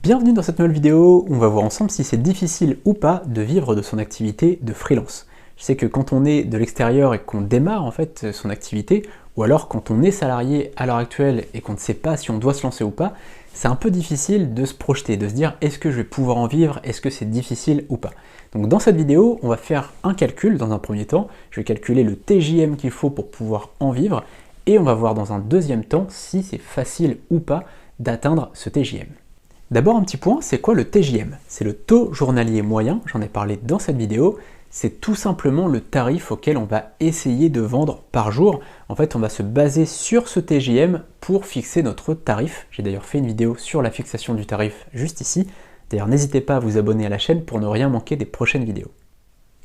Bienvenue dans cette nouvelle vidéo où on va voir ensemble si c'est difficile ou pas de vivre de son activité de freelance. Je sais que quand on est de l'extérieur et qu'on démarre en fait son activité, ou alors quand on est salarié à l'heure actuelle et qu'on ne sait pas si on doit se lancer ou pas, c'est un peu difficile de se projeter, de se dire est-ce que je vais pouvoir en vivre, est-ce que c'est difficile ou pas. Donc dans cette vidéo, on va faire un calcul dans un premier temps, je vais calculer le TJM qu'il faut pour pouvoir en vivre, et on va voir dans un deuxième temps si c'est facile ou pas d'atteindre ce TJM. D'abord un petit point, c'est quoi le TJM? C'est le taux journalier moyen, j'en ai parlé dans cette vidéo, c'est tout simplement le tarif auquel on va essayer de vendre par jour. En fait, on va se baser sur ce TJM pour fixer notre tarif. J'ai d'ailleurs fait une vidéo sur la fixation du tarif juste ici. D'ailleurs, n'hésitez pas à vous abonner à la chaîne pour ne rien manquer des prochaines vidéos.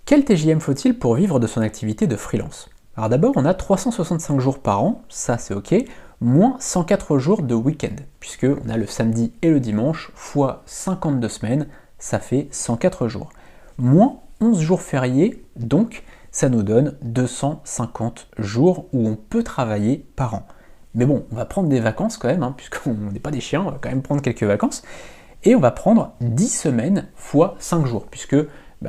Quel TJM faut-il pour vivre de son activité de freelance? Alors d'abord, on a 365 jours par an, ça c'est ok, moins 104 jours de week-end, puisque on a le samedi et le dimanche, fois 52 semaines, ça fait 104 jours. Moins 11 jours fériés, donc ça nous donne 250 jours où on peut travailler par an. Mais bon, on va prendre des vacances quand même, puisqu'on n'est pas des chiens, on va quand même prendre quelques vacances, et on va prendre 10 semaines fois 5 jours, puisque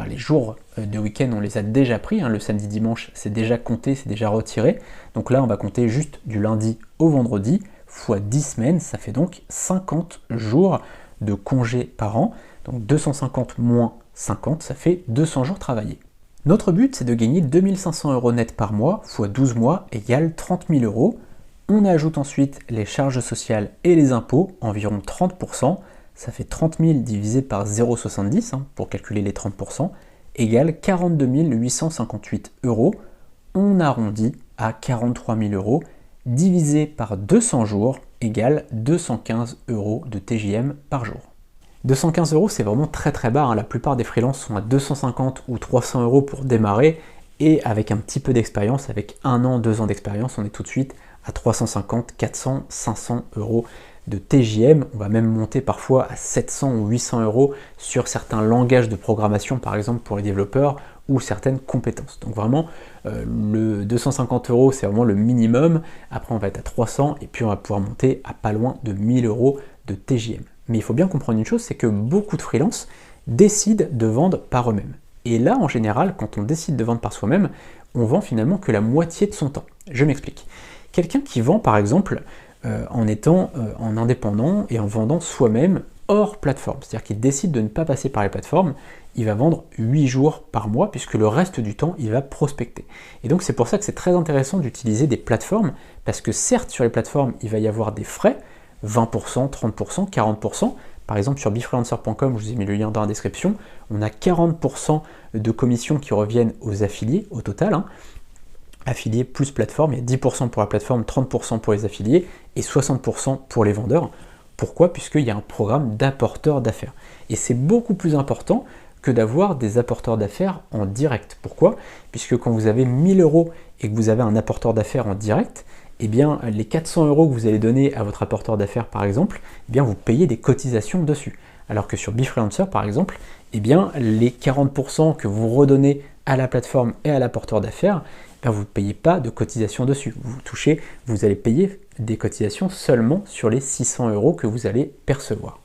les jours de week-end, on les a déjà pris, le samedi, dimanche, c'est déjà compté, c'est déjà retiré. Donc là, on va compter juste du lundi au vendredi, fois 10 semaines, ça fait donc 50 jours de congés par an. Donc 250 moins 50, ça fait 200 jours travaillés. Notre but, c'est de gagner 2500 € net par mois, fois 12 mois, égale 30 000 €. On ajoute ensuite les charges sociales et les impôts, environ 30%. Ça fait 30 000 divisé par 0,70 pour calculer les 30%, égale 42 858 €. On arrondit à 43 000 € divisé par 200 jours égale 215 € de TJM par jour. 215 € c'est vraiment très très bas, la plupart des freelances sont à 250 ou 300 € pour démarrer, et avec un petit peu d'expérience, avec 1 an, 2 ans d'expérience, on est tout de suite à 350, 400, 500 € de TJM, on va même monter parfois à 700 ou 800 € sur certains langages de programmation, par exemple pour les développeurs, ou certaines compétences. Donc vraiment, le 250 € c'est vraiment le minimum, après on va être à 300, et puis on va pouvoir monter à pas loin de 1000 € de TJM. Mais il faut bien comprendre une chose, c'est que beaucoup de freelances décident de vendre par eux-mêmes. Et là, en général, quand on décide de vendre par soi-même, on vend finalement que la moitié de son temps. Je m'explique. Quelqu'un qui vend par exemple en étant en indépendant et en vendant soi-même hors plateforme, c'est-à-dire qu'il décide de ne pas passer par les plateformes, il va vendre 8 jours par mois puisque le reste du temps il va prospecter. Et donc c'est pour ça que c'est très intéressant d'utiliser des plateformes, parce que certes sur les plateformes il va y avoir des frais, 20%, 30%, 40%, par exemple sur befreelancer.com, je vous ai mis le lien dans la description, on a 40% de commissions qui reviennent aux affiliés au total, affiliés plus plateforme, il y a 10% pour la plateforme, 30% pour les affiliés et 60% pour les vendeurs. Pourquoi? Puisqu'il y a un programme d'apporteurs d'affaires. Et c'est beaucoup plus important que d'avoir des apporteurs d'affaires en direct. Pourquoi? Puisque quand vous avez 1000 € et que vous avez un apporteur d'affaires en direct, eh bien les 400 € que vous allez donner à votre apporteur d'affaires par exemple, eh bien vous payez des cotisations dessus. Alors que sur Befreelancer par exemple, eh bien les 40% que vous redonnez à la plateforme et à l'apporteur d'affaires, vous ne payez pas de cotisation dessus. Vous allez payer des cotisations seulement sur les 600 € que vous allez percevoir.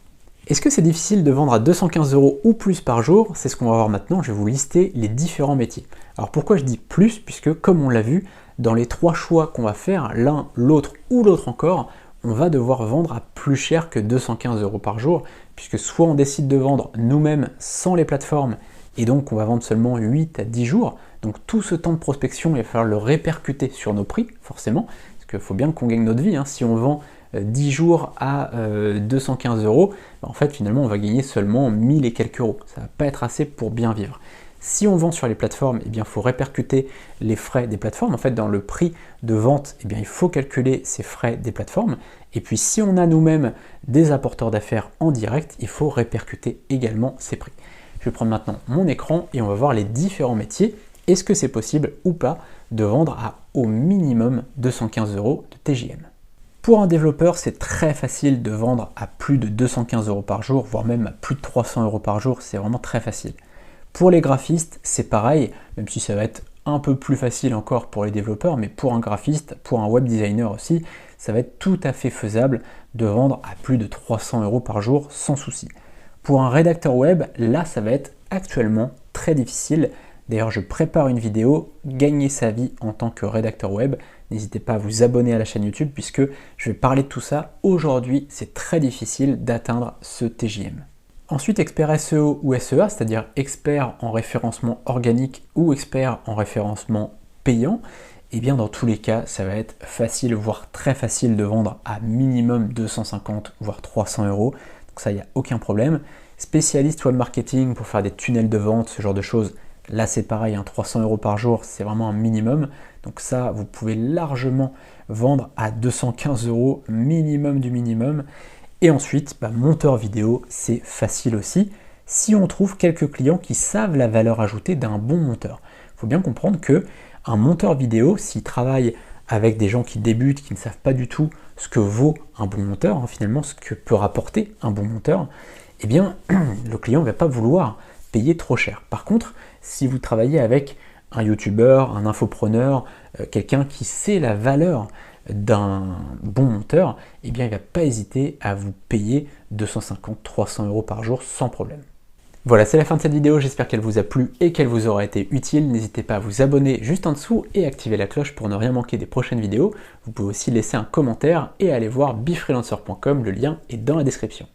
Est-ce que c'est difficile de vendre à 215 € ou plus par jour? C'est ce qu'on va voir maintenant, je vais vous lister les différents métiers. Alors pourquoi je dis plus? Puisque comme on l'a vu, dans les 3 choix qu'on va faire, l'un, l'autre ou l'autre encore, on va devoir vendre à plus cher que 215 € par jour, puisque soit on décide de vendre nous-mêmes sans les plateformes, et donc on va vendre seulement 8 à 10 jours, donc tout ce temps de prospection, il va falloir le répercuter sur nos prix, forcément, parce qu'il faut bien qu'on gagne notre vie, si on vend 10 jours à 215 €, en fait finalement on va gagner seulement 1000 et quelques euros, ça ne va pas être assez pour bien vivre. Si on vend sur les plateformes, il faut répercuter les frais des plateformes. En fait, dans le prix de vente, il faut calculer ces frais des plateformes. Et puis, si on a nous-mêmes des apporteurs d'affaires en direct, il faut répercuter également ces prix. Je vais prendre maintenant mon écran et on va voir les différents métiers. Est-ce que c'est possible ou pas de vendre à au minimum 215 € de TJM? Pour un développeur, c'est très facile de vendre à plus de 215 € par jour, voire même à plus de 300 € par jour, c'est vraiment très facile. Pour les graphistes, c'est pareil, même si ça va être un peu plus facile encore pour les développeurs, mais pour un graphiste, pour un web designer aussi, ça va être tout à fait faisable de vendre à plus de 300 € par jour sans souci. Pour un rédacteur web, là ça va être actuellement très difficile. D'ailleurs, je prépare une vidéo, gagner sa vie en tant que rédacteur web. N'hésitez pas à vous abonner à la chaîne YouTube puisque je vais parler de tout ça. Aujourd'hui, c'est très difficile d'atteindre ce TJM. Ensuite, expert SEO ou SEA, c'est-à-dire expert en référencement organique ou expert en référencement payant, et bien dans tous les cas, ça va être facile, voire très facile de vendre à minimum 250, voire 300 €. Donc ça, il n'y a aucun problème. Spécialiste web marketing pour faire des tunnels de vente, ce genre de choses, là c'est pareil, 300 € par jour, c'est vraiment un minimum. Donc ça, vous pouvez largement vendre à 215 € minimum du minimum. Et ensuite, monteur vidéo, c'est facile aussi, si on trouve quelques clients qui savent la valeur ajoutée d'un bon monteur. Il faut bien comprendre que un monteur vidéo, s'il travaille avec des gens qui débutent, qui ne savent pas du tout ce que vaut un bon monteur, finalement ce que peut rapporter un bon monteur, eh bien le client ne va pas vouloir payer trop cher. Par contre, si vous travaillez avec un youtubeur, un infopreneur, quelqu'un qui sait la valeur d'un bon monteur, eh bien il ne va pas hésiter à vous payer 250-300 € par jour sans problème. Voilà, c'est la fin de cette vidéo, j'espère qu'elle vous a plu et qu'elle vous aura été utile. N'hésitez pas à vous abonner juste en dessous et activer la cloche pour ne rien manquer des prochaines vidéos. Vous pouvez aussi laisser un commentaire et aller voir befreelancer.com, le lien est dans la description.